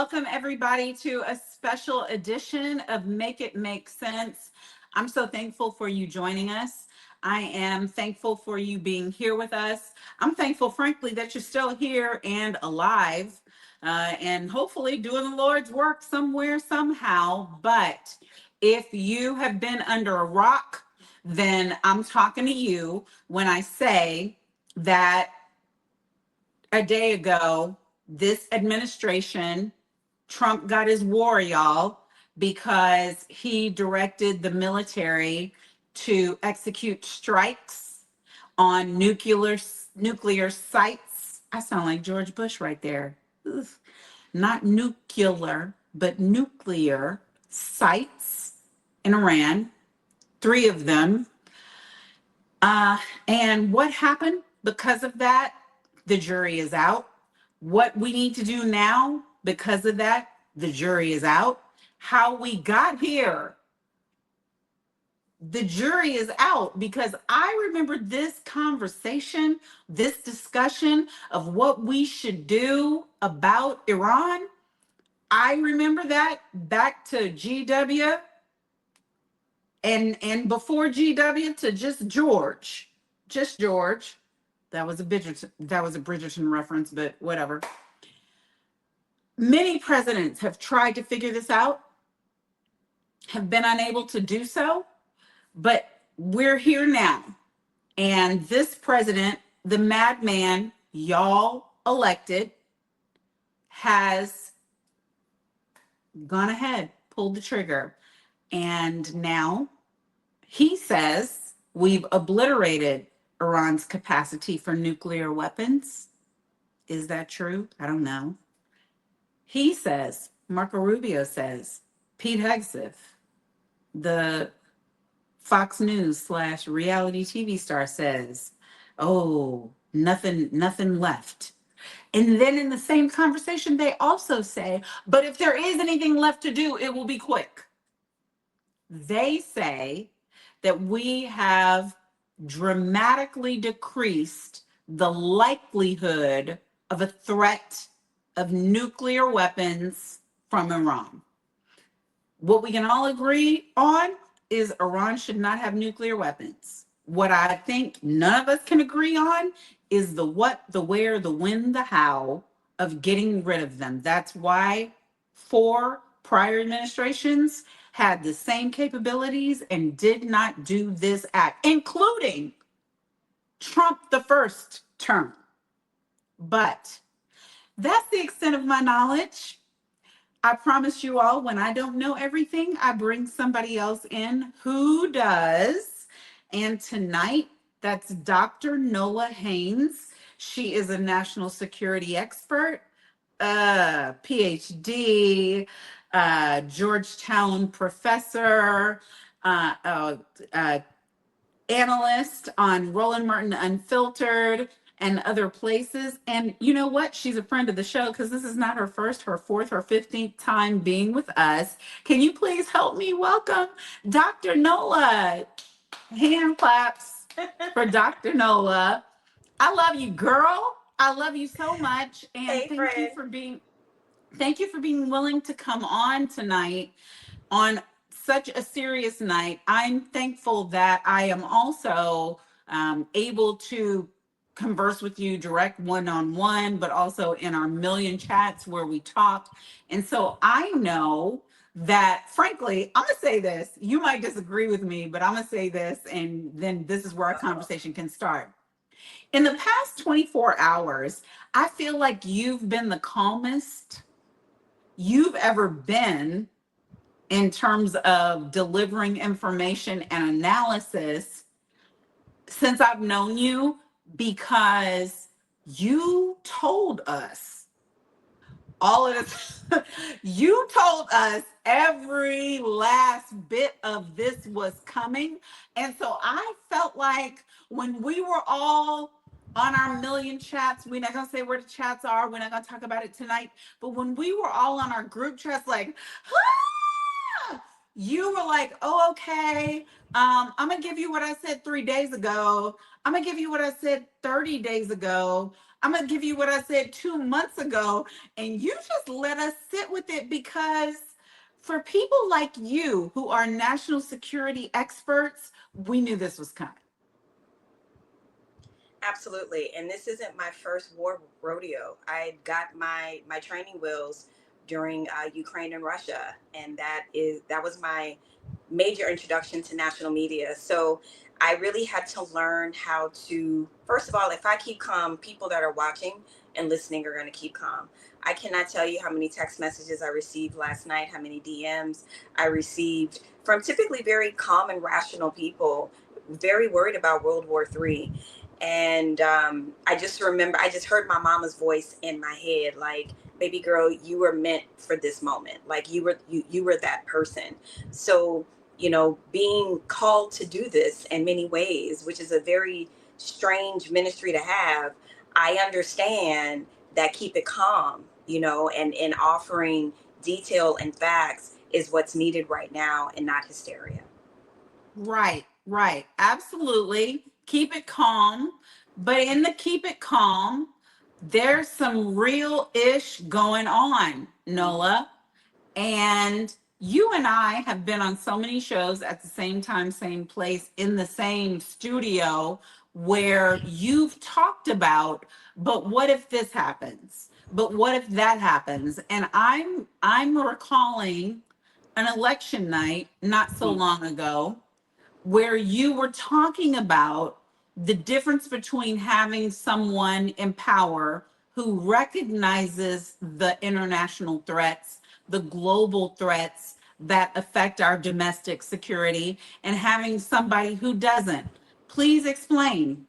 Welcome everybody to a special edition of Make It Make Sense. I'm so thankful for you joining us. I am thankful for you being here with us. I'm thankful, frankly, that you're still here and alive and hopefully doing the Lord's work somewhere, somehow. But if you have been under a rock, then I'm talking to you when I say that a day ago, this administration, Trump got his war, y'all, because he directed the military to execute strikes on nuclear sites. I sound like George Bush right there. Ugh. Not nuclear, but nuclear sites in Iran, 3 of them. And what happened because of that? The jury is out. What we need to do now because of that, the jury is out. How we got here, the jury is out, because I remember this conversation, this discussion of what we should do about Iran. I remember that back to GW and before GW to just George. That was a Bridgerton reference, but whatever. Many presidents have tried to figure this out, have been unable to do so, but we're here now. And this president, the madman y'all elected, has gone ahead, pulled the trigger. And now he says we've obliterated Iran's capacity for nuclear weapons. Is that true? I don't know. He says, Marco Rubio says, Pete Hegseth, the Fox News / reality TV star, says, oh, nothing left. And then in the same conversation, they also say, but if there is anything left to do, it will be quick. They say that we have dramatically decreased the likelihood of a threat of nuclear weapons from Iran. What we can all agree on is Iran should not have nuclear weapons. What I think none of us can agree on is the what, the where, the when, the how of getting rid of them. That's why 4 prior administrations had the same capabilities and did not do this act, including Trump the first term. But that's the extent of my knowledge. I promise you all, when I don't know everything, I bring somebody else in who does. And tonight, that's Dr. Nola Haynes. She is a national security expert, PhD, Georgetown professor, analyst on Roland Martin Unfiltered and other places. And you know what? She's a friend of the show because this is not her first, her 4th, or 15th time being with us. Can you please help me welcome Dr. Nola? Hand claps for Dr. Nola. I love you, girl. I love you so much. And hey, thank you for being willing to come on tonight on such a serious night. I'm thankful that I am also able to converse with you direct one-on-one, but also in our million chats where we talk. And so I know that, frankly, I'm gonna say this, you might disagree with me, but I'm gonna say this, and then this is where our conversation can start. In the past 24 hours, I feel like you've been the calmest you've ever been in terms of delivering information and analysis since I've known you, because you told us all of this. You told us every last bit of this was coming. And so I felt like when we were all on our million chats, we're not going to say where the chats are, we're not going to talk about it tonight, but when we were all on our group chats, like, you were like, oh, okay, I'm going to give you what I said 3 days ago. I'm going to give you what I said 30 days ago. I'm gonna give you what I said 2 months ago, and you just let us sit with it because for people like you who are national security experts, we knew this was coming. Absolutely. And this isn't my first war rodeo. I got my training wheels during Ukraine and Russia, and that was my major introduction to national media. So I really had to learn how to, first of all, if I keep calm, people that are watching and listening are going to keep calm. I cannot tell you how many text messages I received last night, how many DMs I received from typically very calm and rational people, very worried about World War III. And I just remember, I just heard my mama's voice in my head, like, baby girl, you were meant for this moment. Like you were that person. So, being called to do this in many ways, which is a very strange ministry to have, I understand that keep it calm, and offering detail and facts is what's needed right now and not hysteria. Right, right. Absolutely. Keep it calm. But in the keep it calm, there's some real ish going on, Mm-hmm. Nola. And you and I have been on so many shows at the same time, same place, in the same studio where you've talked about, but what if this happens? But what if that happens? And I'm recalling an election night not so long ago where you were talking about the difference between having someone in power who recognizes the international threats, the global threats that affect our domestic security, and having somebody who doesn't. Please explain.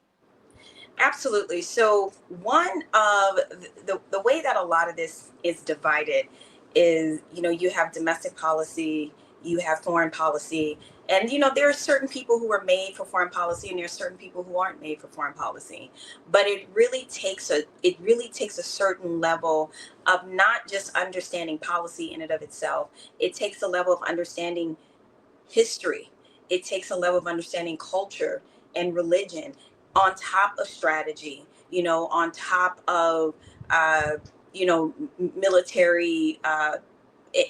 Absolutely. So one of the way that a lot of this is divided is, you have domestic policy, you have foreign policy, and there are certain people who are made for foreign policy, and there are certain people who aren't made for foreign policy. But it really takes a certain level of not just understanding policy in and of itself. It takes a level of understanding history. It takes a level of understanding culture and religion on top of strategy, on top of, uh, military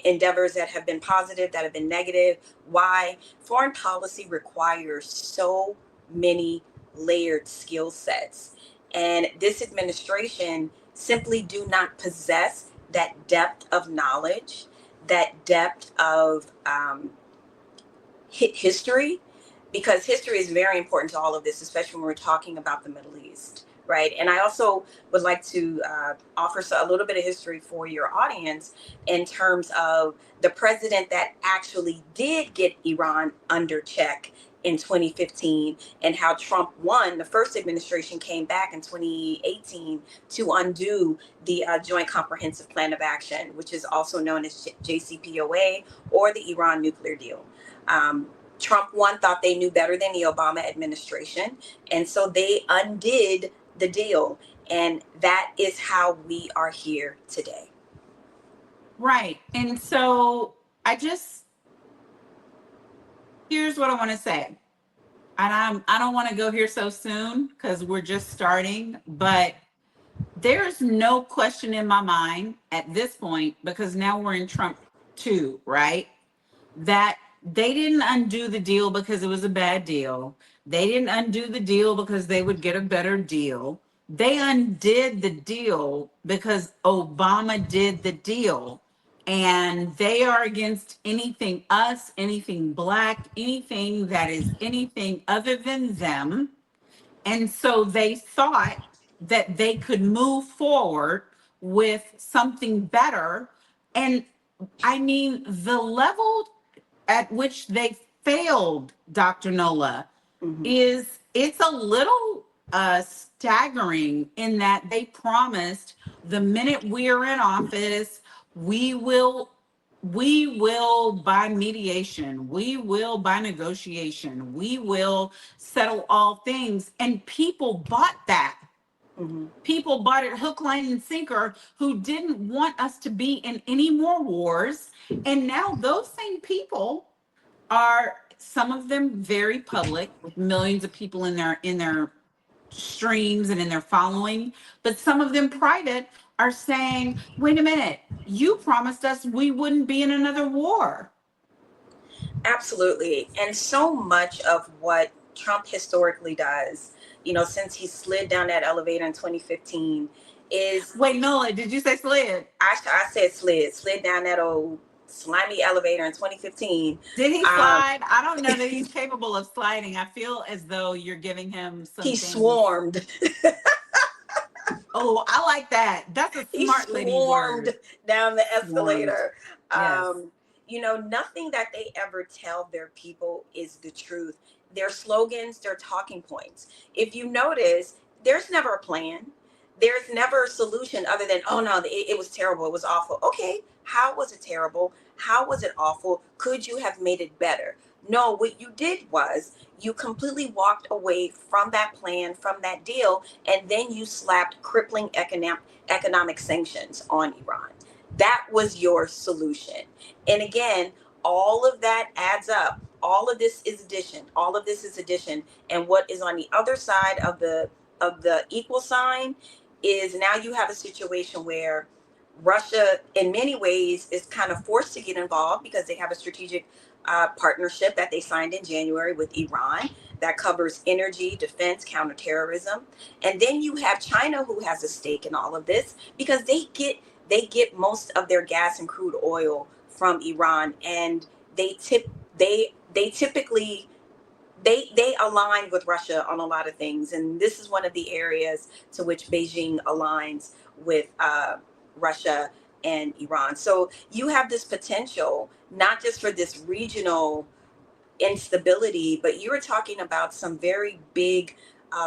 endeavors that have been positive, that have been negative. Why? Foreign policy requires so many layered skill sets. And this administration simply do not possess that depth of knowledge, that depth of history, because history is very important to all of this, especially when we're talking about the Middle East, right? And I also would like to offer a little bit of history for your audience in terms of the president that actually did get Iran under check in 2015, and how Trump won. The first administration came back in 2018 to undo the Joint Comprehensive Plan of Action, which is also known as JCPOA, or the Iran nuclear deal. Um, Trump one thought they knew better than the Obama administration, and so they undid the deal. And that is how we are here today. Right. And so I just, here's what I want to say. And I don't want to go here so soon because we're just starting, but there's no question in my mind at this point, because now we're in Trump 2, right? That they didn't undo the deal because it was a bad deal. They didn't undo the deal because they would get a better deal. They undid the deal because Obama did the deal. And they are against anything us, anything Black, anything that is anything other than them. And so they thought that they could move forward with something better. And I mean, the level at which they failed, Dr. Nola, Mm-hmm. is it's a little staggering in that they promised the minute we're in office, we will by mediation, we will by negotiation, we will settle all things. And people bought that. Mm-hmm. People bought it hook, line, and sinker, who didn't want us to be in any more wars. And now those same people are, some of them very public with millions of people in their streams and in their following, but some of them private are saying, wait a minute, you promised us we wouldn't be in another war. Absolutely. And so much of what Trump historically does, since he slid down that elevator in 2015, is. Wait, Nola, did you say slid? I said slid down that old slimy elevator in 2015. Did he slide? I don't know that he's capable of sliding. I feel as though you're giving him some He things. swarmed. Oh, I like that. That's a He smart lady swarmed word. down the Swarmed. escalator. Yes. Nothing that they ever tell their people is the truth. Their slogans, their talking points. If you notice, there's never a plan. There's never a solution other than, oh no, it was terrible. It was awful. Okay, how was it terrible? How was it awful? Could you have made it better? No, what you did was you completely walked away from that plan, from that deal, and then you slapped crippling economic sanctions on Iran. That was your solution. And again, all of that adds up. All of this is addition. All of this is addition. And what is on the other side of the equal sign is now you have a situation where Russia, in many ways, is kind of forced to get involved because they have a strategic partnership that they signed in January with Iran that covers energy, defense, counterterrorism. And then you have China, who has a stake in all of this because they get most of their gas and crude oil from Iran, and they typically they align with Russia on a lot of things, and this is one of the areas to which Beijing aligns with Russia and Iran. So you have this potential, not just for this regional instability, but you're talking about some very big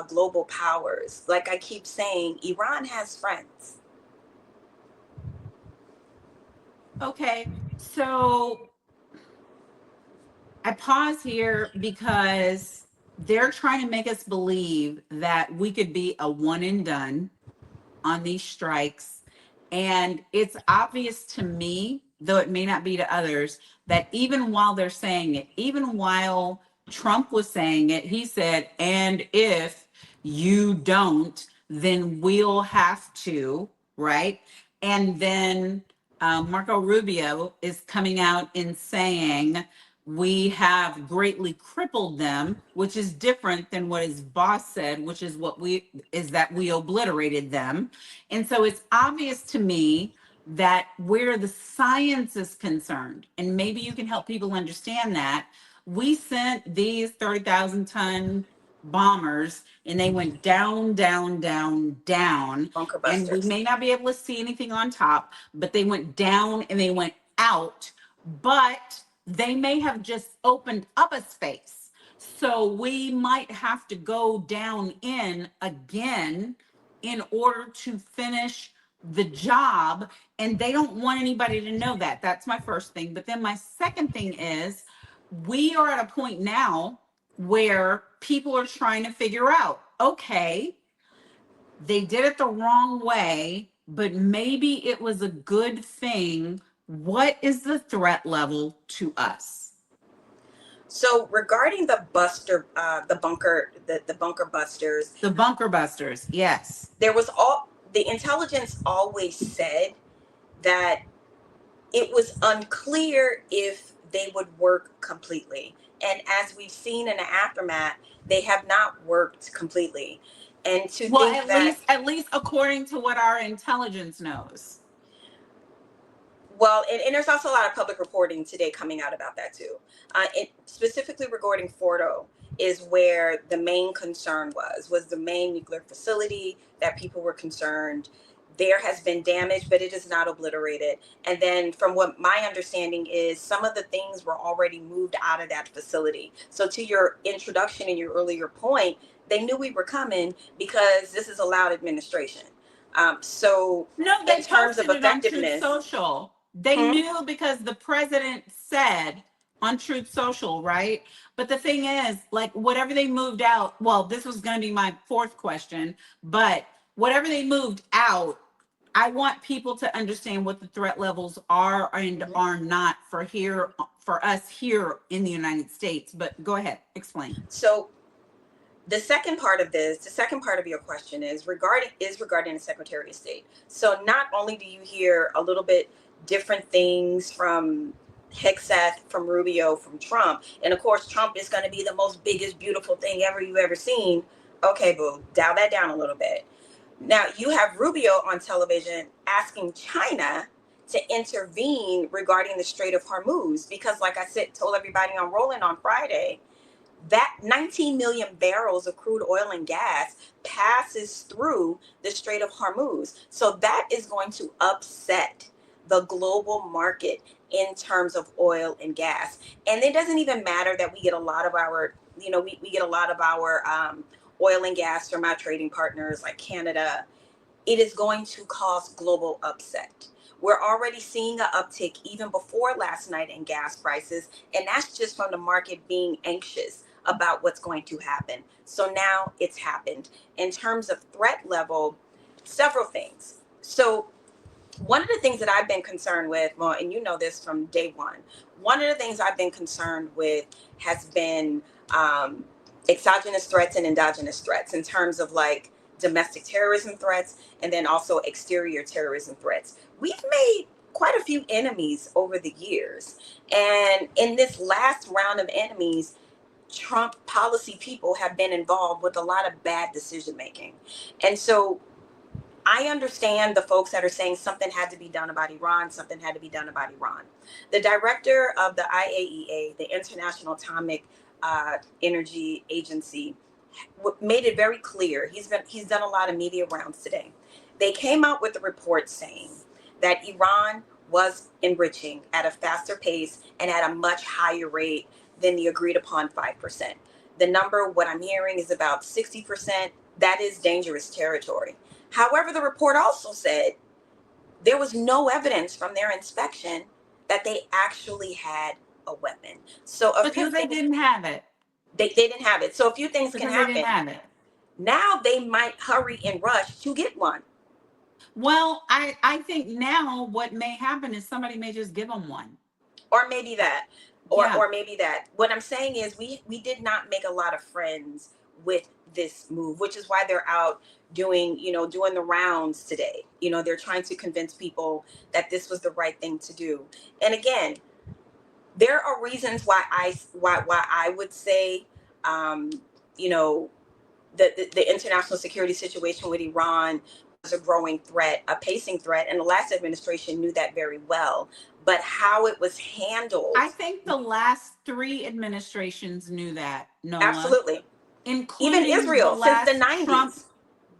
global powers. Like I keep saying, Iran has friends. Okay, so I pause here because they're trying to make us believe that we could be a one and done on these strikes. And it's obvious to me, though it may not be to others, that even while they're saying it, even while Trump was saying it, he said, and if you don't, then we'll have to, right? And then Marco Rubio is coming out and saying, we have greatly crippled them, which is different than what his boss said, which is that we obliterated them. And so it's obvious to me that where the science is concerned, and maybe you can help people understand that, we sent these 30,000 ton bombers and they went down, down, down, down. Bunker And we busters. may not be able to see anything on top, but they went down and they went out. But they may have just opened up a space. So we might have to go down in again in order to finish the job. And they don't want anybody to know that. That's my first thing. But then my second thing is we are at a point now where people are trying to figure out, okay, they did it the wrong way, but maybe it was a good thing. What is the threat level to us? So regarding the bunker busters, The bunker busters, yes. there was the intelligence always said that it was unclear if they would work completely. And as we've seen in the aftermath, they have not worked completely. And to Well, think that, at least according to what our intelligence knows. well, and there's also a lot of public reporting today coming out about that too. Specifically regarding Forto is where the main concern was the main nuclear facility that people were concerned. There has been damage, but it is not obliterated. And then from what my understanding is, some of the things were already moved out of that facility. So to your introduction and your earlier point, they knew we were coming because this is a loud administration. So no, they in terms of posted it on Truth effectiveness, Social. They knew because the president said on Truth Social, right? But the thing is, like, whatever they moved out, well, this was going to be my fourth question, but whatever they moved out, I want people to understand what the threat levels are and are not for us here in the United States. But go ahead, explain. So The second part of this, the second part of your question is regarding the Secretary of State. So not only do you hear a little bit different things from Hexeth, from Rubio, from Trump, and of course Trump is going to be the most biggest beautiful thing ever you ever seen. Okay, boo, dial that down a little bit. Now you have Rubio on television asking China to intervene regarding the Strait of Hormuz because, like I said, told everybody on Rolling on Friday, that 19 million barrels of crude oil and gas passes through the Strait of Hormuz. So that is going to upset the global market in terms of oil and gas. And it doesn't even matter that we get a lot of our, we get a lot of our oil and gas from our trading partners like Canada. It is going to cause global upset. We're already seeing an uptick even before last night in gas prices, and that's just from the market being anxious about what's going to happen. So now it's happened. In terms of threat level, several things. So one of the things that I've been concerned with, well, and you know this from day one of the things I've been concerned with has been exogenous threats and endogenous threats in terms of like domestic terrorism threats and then also exterior terrorism threats. We've made quite a few enemies over the years. And in this last round of enemies, Trump policy people have been involved with a lot of bad decision making. And so I understand the folks that are saying something had to be done about Iran, something had to be done about Iran. The director of the IAEA, the International Atomic Energy Agency, made it very clear. He's done a lot of media rounds today. They came out with a report saying that Iran was enriching at a faster pace and at a much higher rate than the agreed upon 5%. The number, what I'm hearing, is about 60%. That is dangerous territory. However, the report also said there was no evidence from their inspection that they actually had a weapon. So because they didn't have it. They didn't have it. So a few things can Because they didn't happen. have it. Now they might hurry and rush to get one. Well, I think now what may happen is somebody may just give them one. Or maybe that. Yeah. Or maybe that. What I'm saying is we did not make a lot of friends with this move, which is why they're out doing the rounds today. They're trying to convince people that this was the right thing to do. And again, there are reasons why I would say you know the international security situation with Iran was a growing threat, a pacing threat, and the last administration knew that very well. But how it was handled, I think the last 3 administrations knew that, Nola, absolutely, even including Israel since the 90s.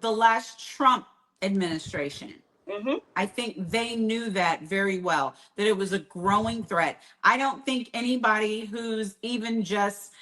the last Trump administration. Mm-hmm. I think they knew that very well, that it was a growing threat. I don't think anybody who's even just,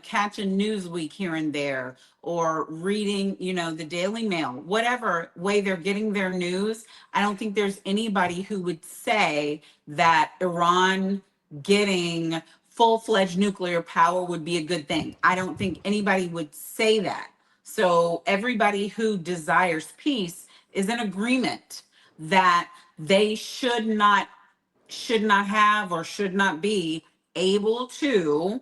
catching Newsweek here and there or reading, the Daily Mail, whatever way they're getting their news, I don't think there's anybody who would say that Iran getting full-fledged nuclear power would be a good thing. I don't think anybody would say that. So everybody who desires peace is in agreement that they should not have or should not be able to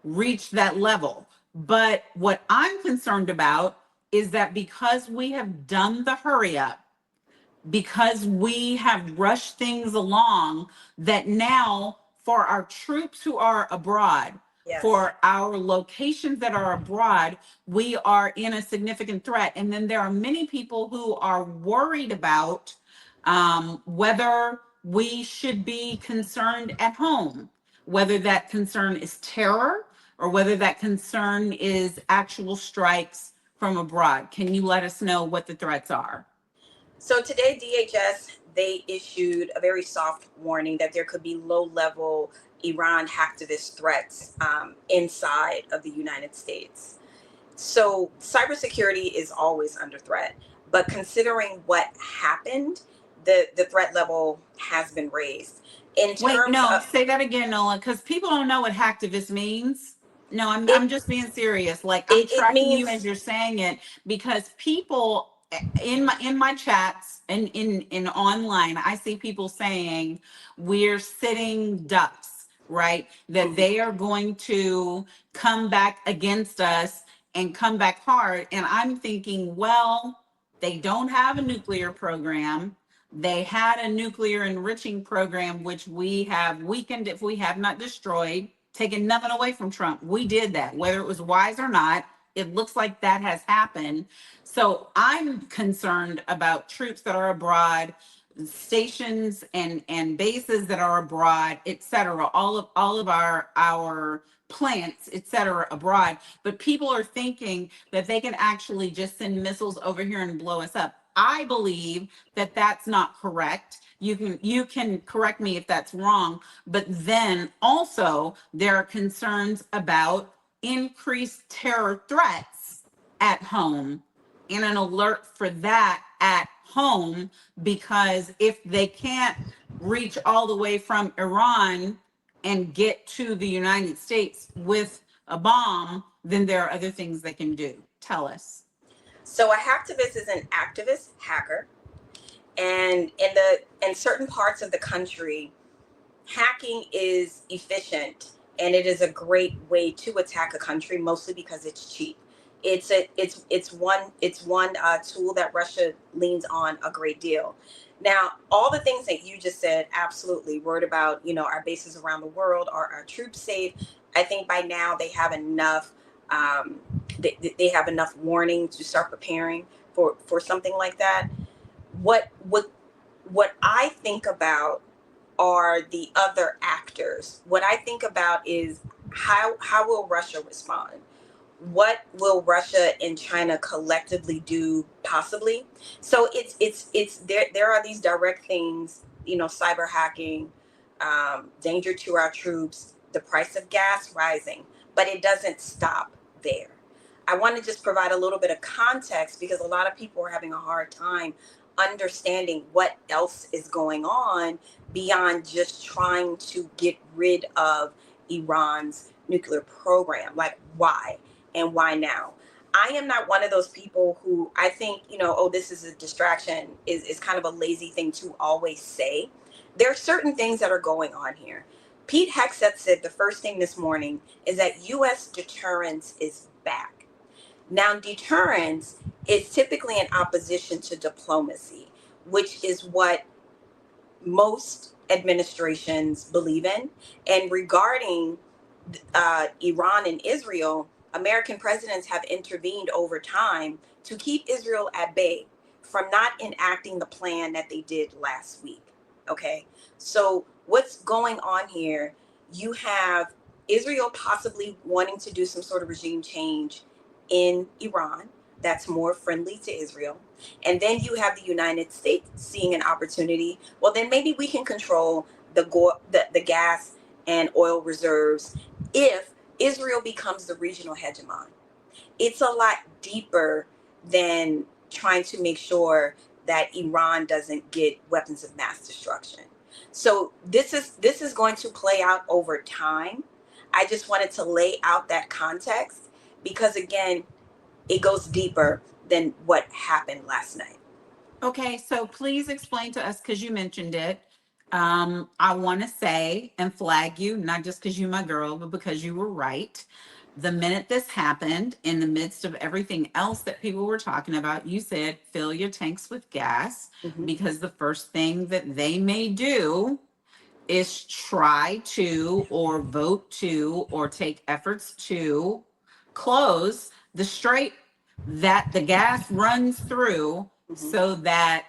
reach that level. But what I'm concerned about is that because we have done the hurry up, because we have rushed things along, that now for our troops who are abroad, Yes. for our locations that are abroad, we are in a significant threat. And then there are many people who are worried about whether we should be concerned at home, whether that concern is terror or whether that concern is actual strikes from abroad. Can you let us know what the threats are? So today, DHS, they issued a very soft warning that there could be low-level Iran hacktivist threats inside of the United States. So cybersecurity is always under threat, but considering what happened, the threat level has been raised. Wait, no, say that again, Nola, because people don't know what hacktivist means. No, I'm just being serious. Like, I'm it tracking you means as you're saying it, because people in my chats and in online, I see people saying we're sitting ducks, right? That they are going to come back against us and come back hard. And I'm thinking, well, they don't have a nuclear program. They had a nuclear enriching program, which we have weakened, if we have not destroyed, taken nothing away from Trump. We did that, whether it was wise or not. It looks like that has happened. So I'm concerned about troops that are abroad, stations and bases that are abroad, et cetera, all of our plants, et cetera, abroad. But people are thinking that they can actually just send missiles over here and blow us up. I believe that that's not correct. You can correct me if that's wrong, but then also there are concerns about increased terror threats at home and an alert for that at home, because if they can't reach all the way from Iran and get to the United States with a bomb, then there are other things they can do. Tell us. So a hacktivist is an activist hacker, and in certain parts of the country, hacking is efficient and it is a great way to attack a country, mostly because it's cheap. It's one tool that Russia leans on a great deal. Now, all the things that you just said, absolutely. Worried about, our bases around the world, are our troops safe? I think by now they have enough. Um, they have enough warning to start preparing for something like that. What I think about are the other actors. What I think about is how will Russia respond? What will Russia and China collectively do, possibly? So it's there are these direct things, cyber hacking, danger to our troops, the price of gas rising, but it doesn't stop there. I want to just provide a little bit of context because a lot of people are having a hard time understanding what else is going on beyond just trying to get rid of Iran's nuclear program. Like, why and why now? I am not one of those people who I think, oh, this is a distraction, is kind of a lazy thing to always say. There are certain things that are going on here. Pete Hegseth said the first thing this morning is that U.S. deterrence is back. Now, deterrence is typically in opposition to diplomacy, which is what most administrations believe in. And regarding Iran and Israel, American presidents have intervened over time to keep Israel at bay from not enacting the plan that they did last week. Okay, so what's going on here? You have Israel possibly wanting to do some sort of regime change in Iran that's more friendly to Israel. And then you have the United States seeing an opportunity. Well, then maybe we can control the gas and oil reserves if Israel becomes the regional hegemon. It's a lot deeper than trying to make sure that Iran doesn't get weapons of mass destruction. So this is going to play out over time. I just wanted to lay out that context because, again, it goes deeper than what happened last night. Okay, so please explain to us, because you mentioned it. I want to say and flag you, not just because you're my girl, but because you were right. The minute this happened, in the midst of everything else that people were talking about, you said, fill your tanks with gas, because the first thing that they may do is try to, or vote to, or take efforts to close the strait that the gas runs through, so that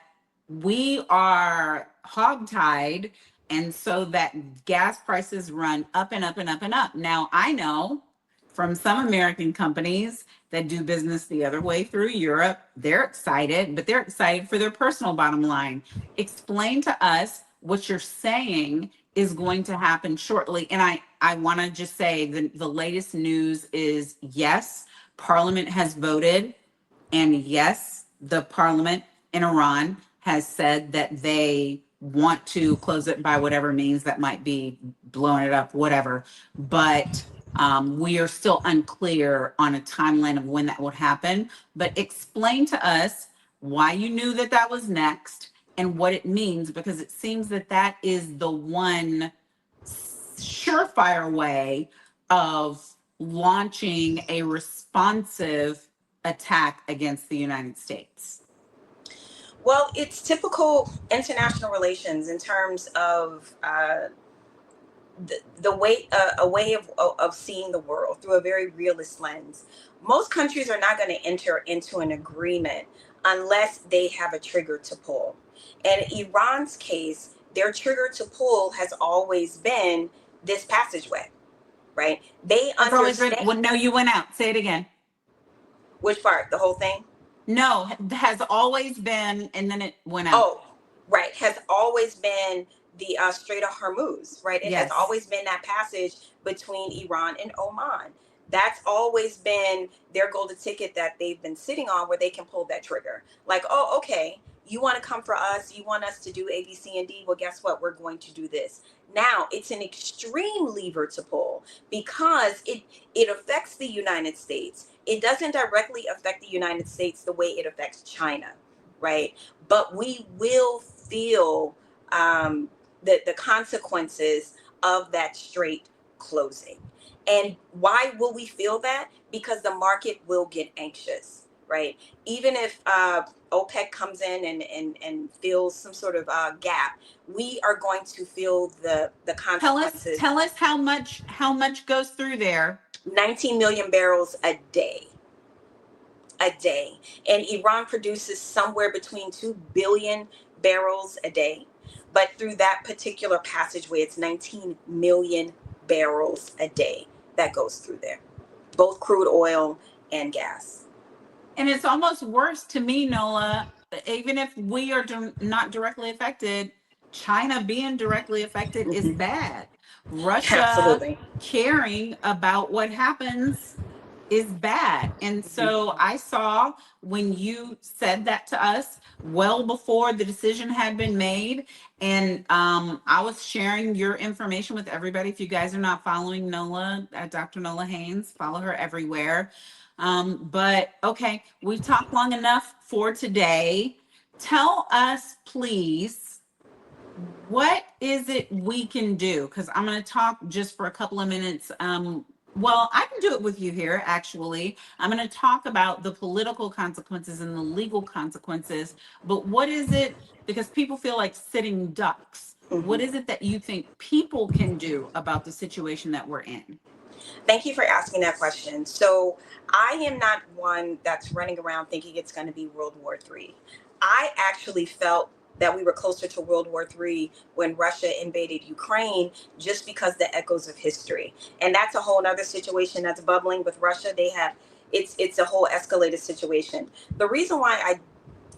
we are hogtied, and so that gas prices run up and up and up and up. Now, I know from some American companies that do business the other way through Europe, they're excited, but they're excited for their personal bottom line. Explain to us what you're saying is going to happen shortly. And I want to just say the latest news is, yes, Parliament has voted, and yes, the Parliament in Iran has said that they want to close it by whatever means that might be, blowing it up, whatever. But we are still unclear on a timeline of when that will happen. But explain to us why you knew that that was next and what it means, because it seems that that is the one surefire way of launching a responsive attack against the United States? Well, it's typical international relations in terms of the way a way of seeing the world through a very realist lens. Most countries are not going to enter into an agreement unless they have a trigger to pull. And in Iran's case, their trigger to pull has always been this passageway, right? They That's always been, understand. well, no, you went out. Say it again. Which part? The whole thing? No, has always been, and then it went out. Oh, right. Has always been the Strait of Hormuz, right? It has Yes. always been that passage between Iran and Oman. That's always been their golden ticket that they've been sitting on, where they can pull that trigger. Like, oh, okay, you want to come for us, you want us to do A, B, C, and D. Well, guess what? We're going to do this. Now, it's an extreme lever to pull because it affects the United States. It doesn't directly affect the United States the way it affects China, right? But we will feel the consequences of that straight closing. And why will we feel that? Because the market will get anxious, right? Even if OPEC comes in and fills some sort of gap, we are going to feel the consequences. Tell us how much goes through there. 19 million barrels a day. A day. And Iran produces somewhere between 2 billion barrels a day. But through that particular passageway, it's 19 million barrels a day that goes through there, both crude oil and gas. And it's almost worse to me, Nola, even if we are not directly affected, China being directly affected is bad. Russia Absolutely. caring about what happens is bad. And so I saw when you said that to us well before the decision had been made. And I was sharing your information with everybody. If you guys are not following Nola, Dr. Nola Haynes, follow her everywhere. But okay, we've talked long enough for today. Tell us, please, what is it we can do? Because I'm going to talk just for a couple of minutes. Well, I can do it with you here, actually. I'm going to talk about the political consequences and the legal consequences. But what is it? Because people feel like sitting ducks. What is it that you think people can do about the situation that we're in? Thank you for asking that question. So I am not one that's running around thinking it's going to be World War III. I actually felt that we were closer to World War III when Russia invaded Ukraine, just because the echoes of history. And that's a whole other situation that's bubbling with Russia. They have it's a whole escalated situation. The reason why I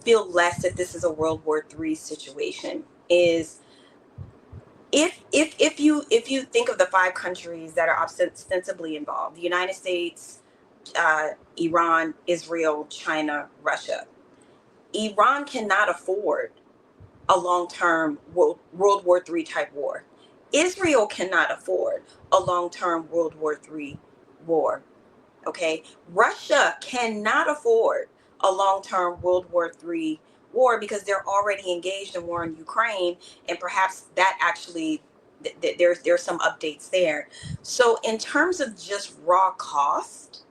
feel less that this is a World War III situation is if you think of the 5 countries that are ostensibly involved: the United States, Iran, Israel, China, Russia. Iran cannot afford a long-term World War III type war. Israel cannot afford a long-term World War III war. Okay, Russia cannot afford a long-term World War III war because they're already engaged in war in Ukraine, and perhaps that actually there's some updates there. So in terms of just raw cost,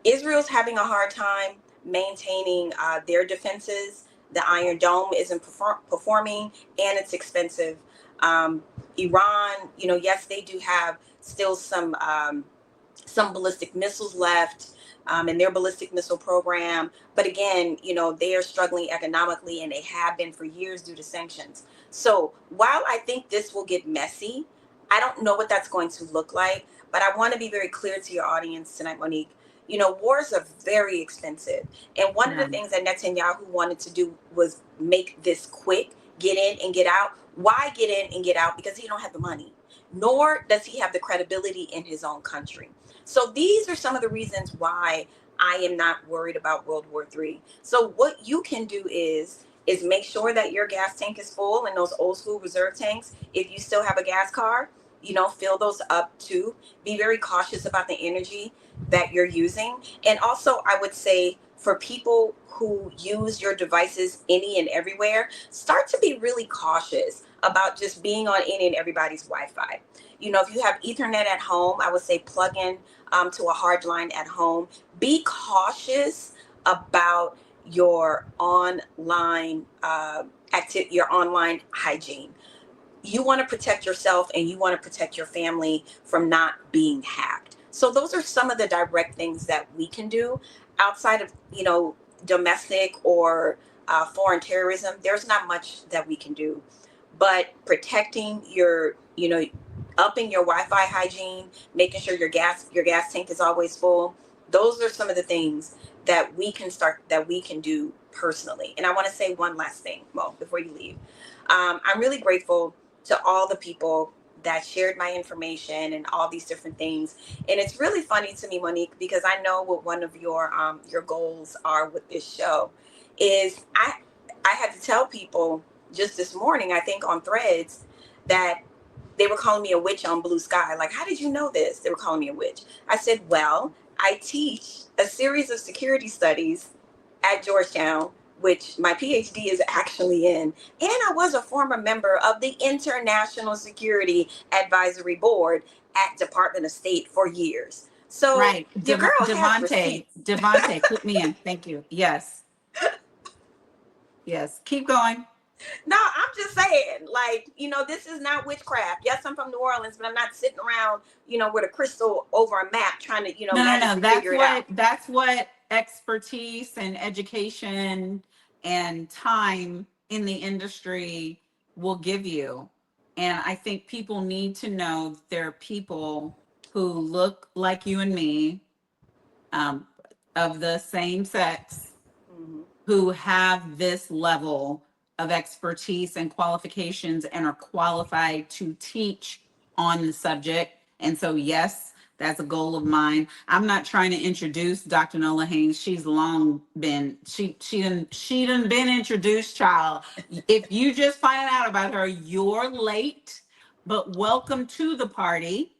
Israel's having a hard time maintaining their defenses. The Iron Dome isn't performing, and it's expensive. Iran, yes, they do have still some ballistic missiles left in their ballistic missile program. But again, they are struggling economically, and they have been for years due to sanctions. So while I think this will get messy, I don't know what that's going to look like. But I want to be very clear to your audience tonight, Monique. Wars are very expensive. And one of the things that Netanyahu wanted to do was make this quick, get in and get out. Why get in and get out? Because he don't have the money, nor does he have the credibility in his own country. So these are some of the reasons why I am not worried about World War III. So what you can do is make sure that your gas tank is full, and those old school reserve tanks. If you still have a gas car, fill those up too. Be very cautious about the energy that you're using. And also, I would say, for people who use your devices any and everywhere, start to be really cautious about just being on any and everybody's Wi-Fi. You know, if you have Ethernet at home, I would say plug in to a hard line at home. Be cautious about your online your online hygiene. You want to protect yourself and you want to protect your family from not being hacked. So those are some of the direct things that we can do outside of, domestic or foreign terrorism. There's not much that we can do, but protecting upping your Wi-Fi hygiene, making sure your gas tank is always full. Those are some of the things that we can do personally. And I want to say one last thing, Mo, before you leave. I'm really grateful to all the people that shared my information and all these different things. And it's really funny to me, Monique, because I know what one of your goals are with this show is I had to tell people just this morning, I think on Threads, that they were calling me a witch on Bluesky. Like, how did you know this? They were calling me a witch. I said, well, I teach a series of security studies at Georgetown, which my PhD is actually in. And I was a former member of the International Security Advisory Board at Department of State for years. So Right. your girl has Devontae, receipts. Devontae, put me in. Thank you. Yes. Yes. Keep going. No, I'm just saying, like, this is not witchcraft. Yes, I'm from New Orleans, but I'm not sitting around, with a crystal over a map trying to, No, no, no. magically figure it out. That's what expertise and education and time in the industry will give you. And I think people need to know that there are people who look like you and me, um, of the same sex, Hmm. who have this level of expertise and qualifications and are qualified to teach on the subject. And so, yes, that's a goal of mine. I'm not trying to introduce Dr. Nola Haynes. She's long been, she done been introduced, child. If you just find out about her, you're late, but welcome to the party.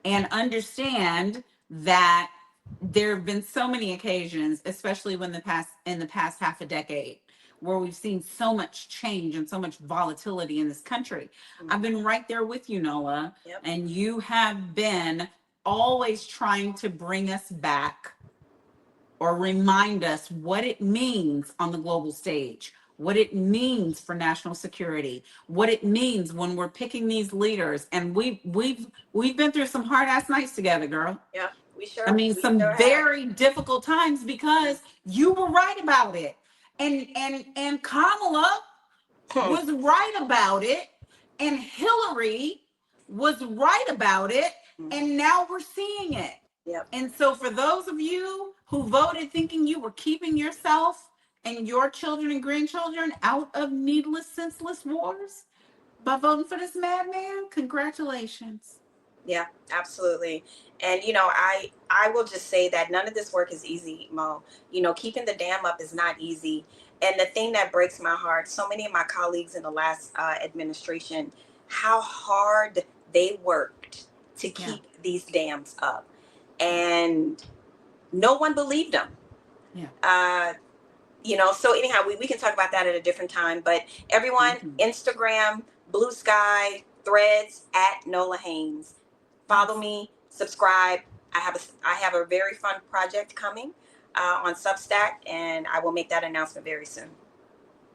And understand that there have been so many occasions, especially in the past half a decade, where we've seen so much change and so much volatility in this country. I've been right there with you, Nola, Yep. and you have been always trying to bring us back or remind us what it means on the global stage, what it means for national security, what it means when we're picking these leaders. And we've been through some hard ass nights together, girl. Yep. I mean, We some sure have. very difficult times because you were right about it. And Kamala Hmm. was right about it, and Hillary was right about it, and now we're seeing it. Yep. And so, for those of you who voted thinking you were keeping yourself and your children and grandchildren out of needless, senseless wars by voting for this madman, congratulations. Yeah, absolutely. And I will just say that none of this work is easy, Mo. Keeping the dam up is not easy. And the thing that breaks my heart, so many of my colleagues in the last administration, how hard they worked to Yeah. keep these dams up, Yeah. and no one believed them. Yeah. So anyhow, we can talk about that at a different time. But everyone, Mhm. Instagram, Bluesky, Threads at Nola Haynes. Follow Yes. me, subscribe. I have a very fun project coming on Substack, and I will make that announcement very soon.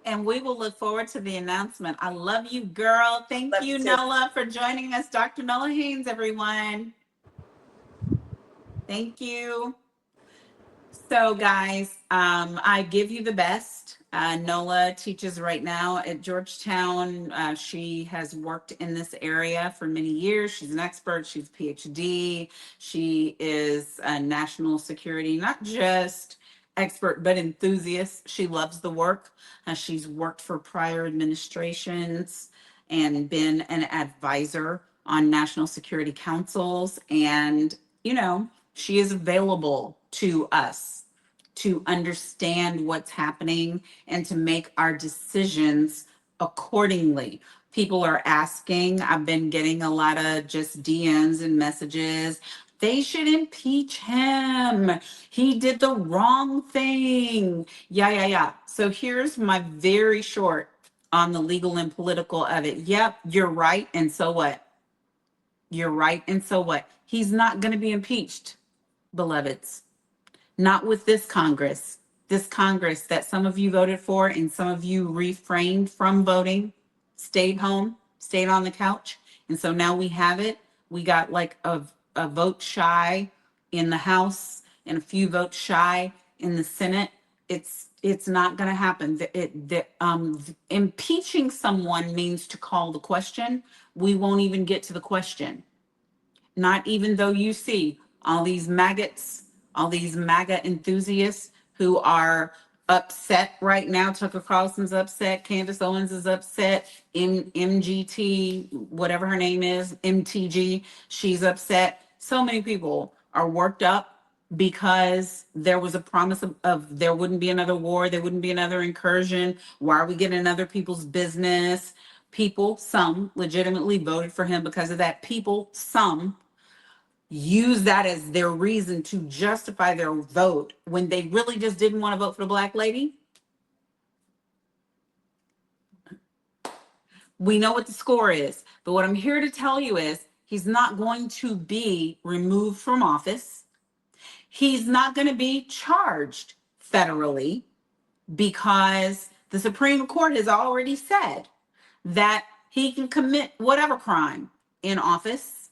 And we will look forward to the announcement. I love you, girl. Thank Love you you, too. Nola, for joining us. Dr. Nola Haynes, everyone. Thank you. So, guys, I give you the best. Nola teaches right now at Georgetown. She has worked in this area for many years. She's an expert. She's a PhD. She is a national security, not just expert, but enthusiast. She loves the work. She's worked for prior administrations and been an advisor on national security councils. And, she is available to us to understand what's happening and to make our decisions accordingly. People are asking, I've been getting a lot of just DMs and messages. They should impeach him. He did the wrong thing. Yeah, yeah, yeah. So here's my very short on the legal and political of it. Yep, you're right. And so what? You're right. And so what? He's not going to be impeached, beloveds. Not with this Congress. This Congress that some of you voted for and some of you refrained from voting, stayed home, stayed on the couch. And so now we have it. We got like a vote shy in the House and a few votes shy in the Senate. It's not going to happen. Impeaching someone means to call the question. We won't even get to the question. Not even though you see all these maggots, all these MAGA enthusiasts who are upset right now. Tucker Carlson's upset. Candace Owens is upset. MGT, whatever her name is, MTG, she's upset. So many people are worked up because there was a promise of there wouldn't be another war, there wouldn't be another incursion. Why are we getting in other people's business? People, some legitimately voted for him because of that. People, some use that as their reason to justify their vote when they really just didn't want to vote for the black lady. We know what the score is, but what I'm here to tell you is he's not going to be removed from office. He's not going to be charged federally because the Supreme Court has already said that he can commit whatever crime in office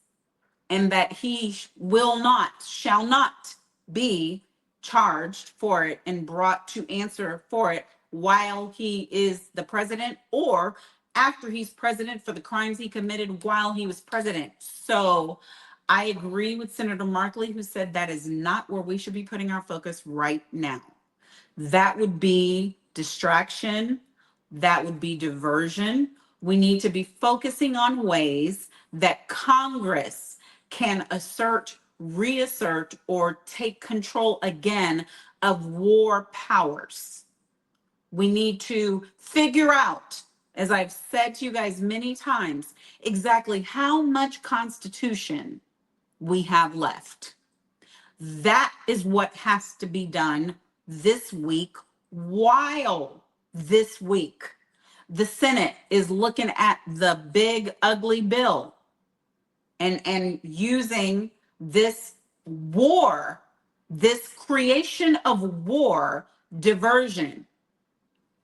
and that he shall not be charged for it and brought to answer for it while he is the president or after he's president for the crimes he committed while he was president. So I agree with Senator Markley, who said that is not where we should be putting our focus right now. That would be distraction. That would be diversion. We need to be focusing on ways that Congress can assert, reassert, or take control again of war powers. We need to figure out, as I've said to you guys many times, exactly how much Constitution we have left. That is what has to be done this week, while this week the Senate is looking at the big ugly bill and using this war, this creation of war diversion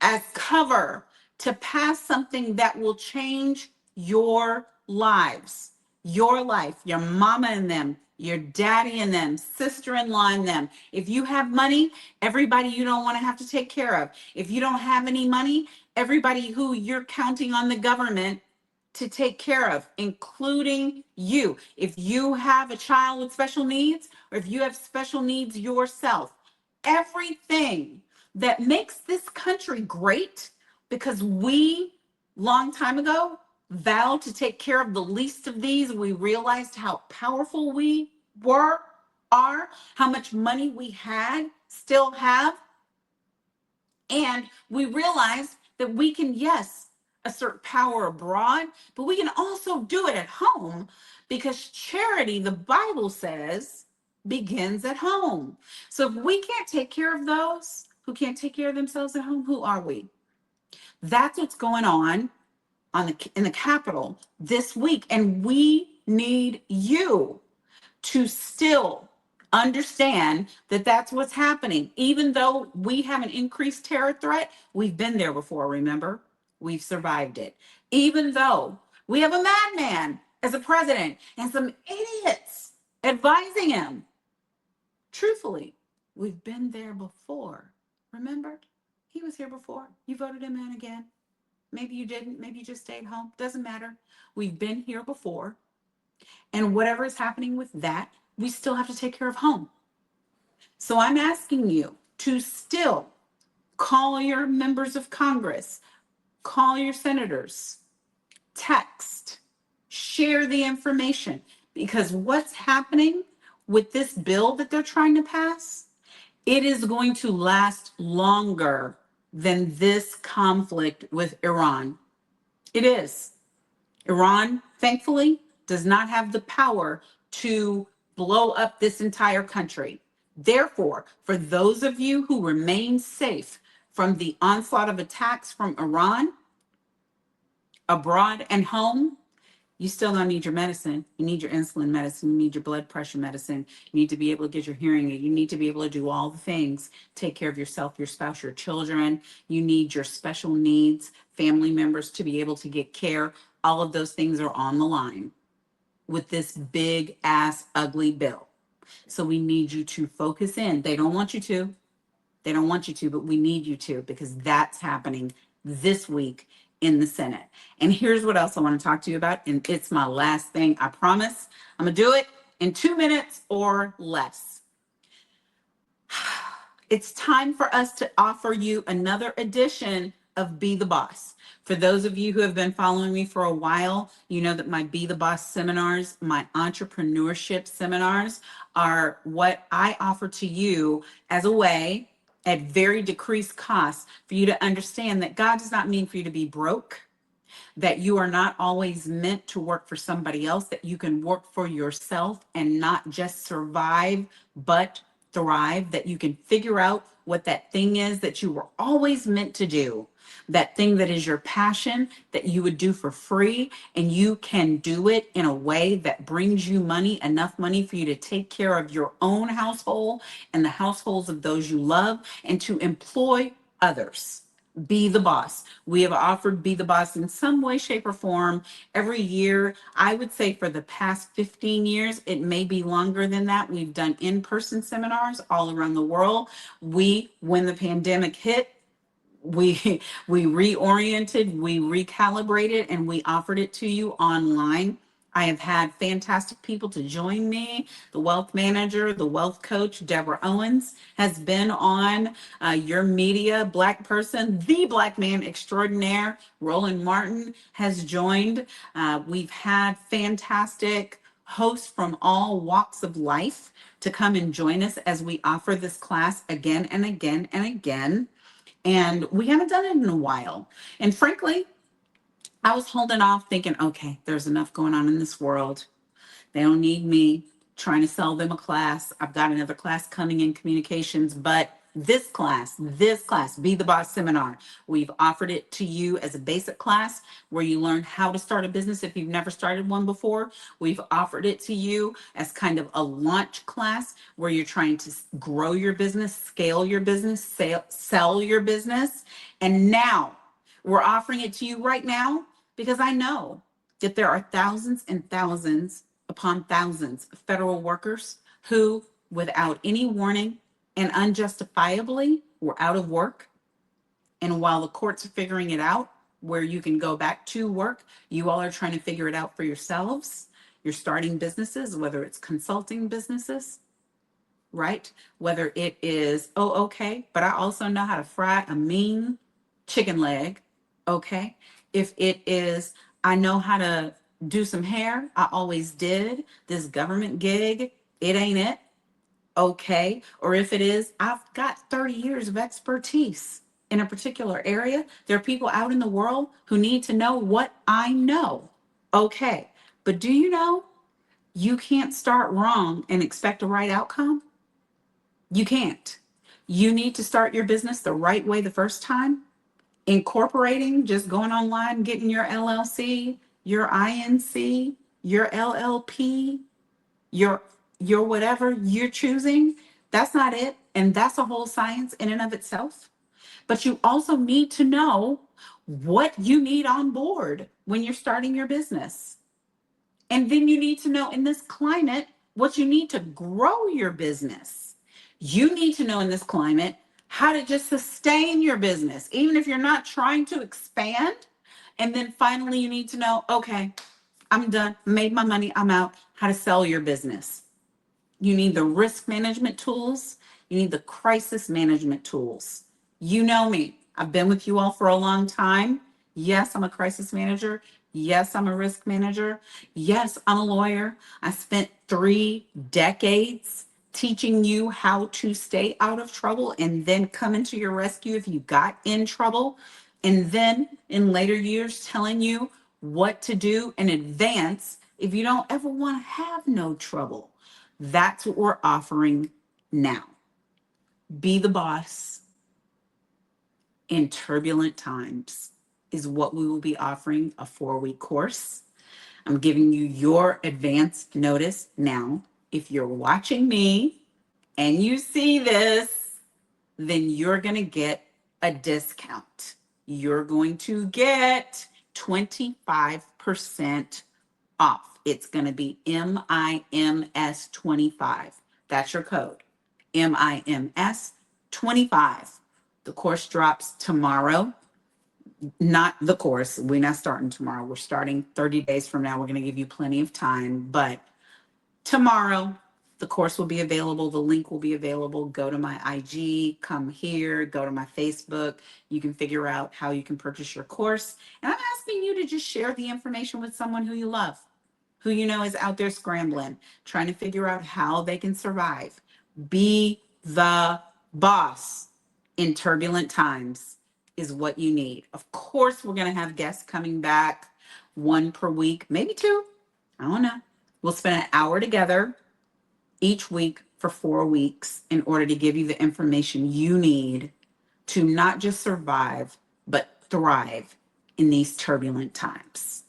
as cover to pass something that will change your lives, your life, your mama and them, your daddy and them, sister-in-law and them. If you have money, everybody you don't want to have to take care of. If you don't have any money, everybody who you're counting on the government to take care of, including you. If you have a child with special needs, or if you have special needs yourself, everything that makes this country great, because we, long time ago, vowed to take care of the least of these. We realized how powerful we are, how much money we had, still have. And we realized that we can, yes, assert power abroad, but we can also do it at home, because charity, the Bible says, begins at home. So if we can't take care of those who can't take care of themselves at home, who are we? That's what's going on in the Capitol this week. And we need you to still understand that that's what's happening. Even though we have an increased terror threat, we've been there before, remember? We've survived it. Even though we have a madman as a president and some idiots advising him, truthfully, we've been there before. Remember? He was here before. You voted him in again. Maybe you didn't. Maybe you just stayed home. Doesn't matter. We've been here before. And whatever is happening with that, we still have to take care of home. So I'm asking you to still call your members of Congress, call your senators, text, share the information, because what's happening with this bill that they're trying to pass, it is going to last longer than this conflict with Iran. It is. Iran, thankfully, does not have the power to blow up this entire country. Therefore, for those of you who remain safe from the onslaught of attacks from Iran, Abroad and home, you still gonna need your medicine. You need your insulin medicine. You need your blood pressure medicine. You need to be able to get your hearing aid. You need to be able to do all the things. Take care of yourself, your spouse, your children. You need your special needs, family members to be able to get care. All of those things are on the line with this big ass ugly bill. So we need you to focus in. They don't want you to. They don't want you to, but we need you to, because that's happening this week in the Senate. And here's what else I want to talk to you about. And it's my last thing. I promise I'm going to do it in 2 minutes or less. It's time for us to offer you another edition of Be the Boss. For those of you who have been following me for a while, you know that my Be the Boss seminars, my entrepreneurship seminars, are what I offer to you as a way at very decreased cost for you to understand that God does not mean for you to be broke, that you are not always meant to work for somebody else, that you can work for yourself and not just survive, but thrive, that you can figure out what that thing is that you were always meant to do, that thing that is your passion that you would do for free, and you can do it in a way that brings you money, enough money for you to take care of your own household and the households of those you love, and to employ others. Be the Boss. We have offered Be the Boss in some way, shape, or form every year. I would say for the past 15 years, it may be longer than that. We've done in-person seminars all around the world. When the pandemic hit, we we reoriented, we recalibrated, and we offered it to you online. I have had fantastic people to join me. The wealth manager, the wealth coach, Deborah Owens, has been on your media. Black person, the Black man extraordinaire, Roland Martin, has joined. We've had fantastic hosts from all walks of life to come and join us as we offer this class again and again and again. And we haven't done it in a while. And frankly, I was holding off thinking, okay, there's enough going on in this world. They don't need me trying to sell them a class. I've got another class coming in communications, but this class, Be the Boss seminar, we've offered it to you as a basic class where you learn how to start a business if you've never started one before. We've offered it to you as kind of a launch class where you're trying to grow your business, scale your business, sell your business. And now we're offering it to you right now because I know that there are thousands and thousands upon thousands of federal workers who, without any warning and unjustifiably, were out of work. And while the courts are figuring it out, where you can go back to work, you all are trying to figure it out for yourselves. You're starting businesses, whether it's consulting businesses, right? Whether it is, oh, okay, but I also know how to fry a mean chicken leg, okay? If it is, I know how to do some hair, I always did. This government gig, it ain't it, okay? Or if it is, I've got 30 years of expertise in a particular area. There are people out in the world who need to know what I know, okay? But do you know you can't start wrong and expect a right outcome? You can't. You need to start your business the right way the first time. Incorporating, just going online, getting your LLC, your INC, your LLP, your whatever you're choosing. That's not it. And that's a whole science in and of itself. But you also need to know what you need on board when you're starting your business. And then you need to know in this climate what you need to grow your business. You need to know in this climate how to just sustain your business, even if you're not trying to expand. And then finally, you need to know, okay, I'm done, made my money, I'm out, how to sell your business. You need the risk management tools. You need the crisis management tools. You know me. I've been with you all for a long time. Yes, I'm a crisis manager. Yes, I'm a risk manager. Yes, I'm a lawyer. I spent 3 decades teaching you how to stay out of trouble and then come into your rescue if you got in trouble. And then in later years, telling you what to do in advance if you don't ever want to have no trouble. That's what we're offering now. Be the boss in turbulent times. is what we will be offering, a 4-week course. I'm giving you your advance notice now. If you're watching me and you see this, then you're going to get a discount. You're going to get 25% off. It's going to be MIMS25. That's your code. MIMS25. The course drops tomorrow. Not the course. We're not starting tomorrow. We're starting 30 days from now. We're going to give you plenty of time. But tomorrow, the course will be available. The link will be available. Go to my IG, come here, go to my Facebook. You can figure out how you can purchase your course. And I'm asking you to just share the information with someone who you love, who you know is out there scrambling, trying to figure out how they can survive. Be the boss in turbulent times is what you need. Of course, we're going to have guests coming back, one per week, maybe two. I don't know. We'll spend an hour together each week for 4 weeks in order to give you the information you need to not just survive, but thrive in these turbulent times.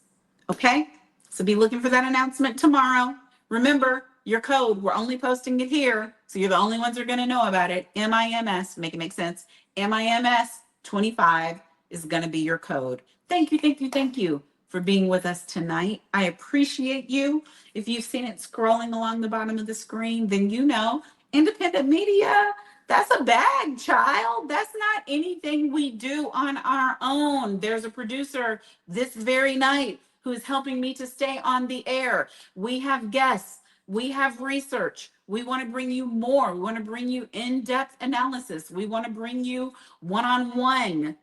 Okay? So be looking for that announcement tomorrow. Remember, your code, we're only posting it here, so you're the only ones who are going to know about it. MIMS, make it make sense. MIMS 25 is going to be your code. Thank you, thank you, thank you for being with us tonight. I appreciate you. If you've seen it scrolling along the bottom of the screen, then you know independent media, that's a bag, child. That's not anything we do on our own. There's a producer this very night who is helping me to stay on the air. We have guests. We have research. We want to bring you more. We want to bring you in-depth analysis. We want to bring you one-on-one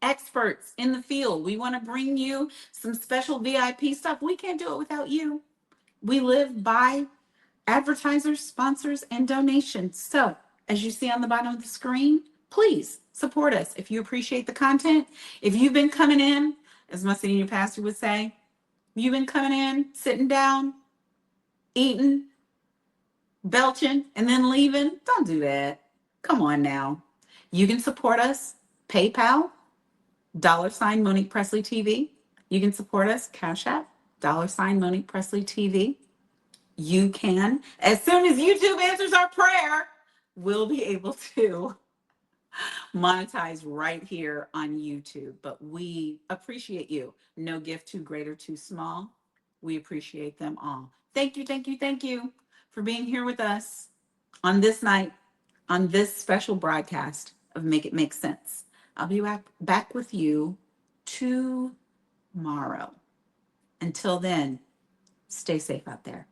experts in the field. We want to bring you some special VIP stuff. We can't do it without you. We live by advertisers, sponsors, and donations. So, as you see on the bottom of the screen, please support us if you appreciate the content. If you've been coming in, as my senior pastor would say, you've been coming in, sitting down, eating, belching, and then leaving, don't do that. Come on now. You can support us, PayPal, $Monique Pressley TV. You can support us, Cash App, $Monique Pressley TV. You can, as soon as YouTube answers our prayer, we'll be able to monetize right here on YouTube. But we appreciate you. No gift too great or too small. We appreciate them all. Thank you, thank you, thank you for being here with us on this night, on this special broadcast of Make It Make Sense. I'll be back with you tomorrow. Until then, stay safe out there.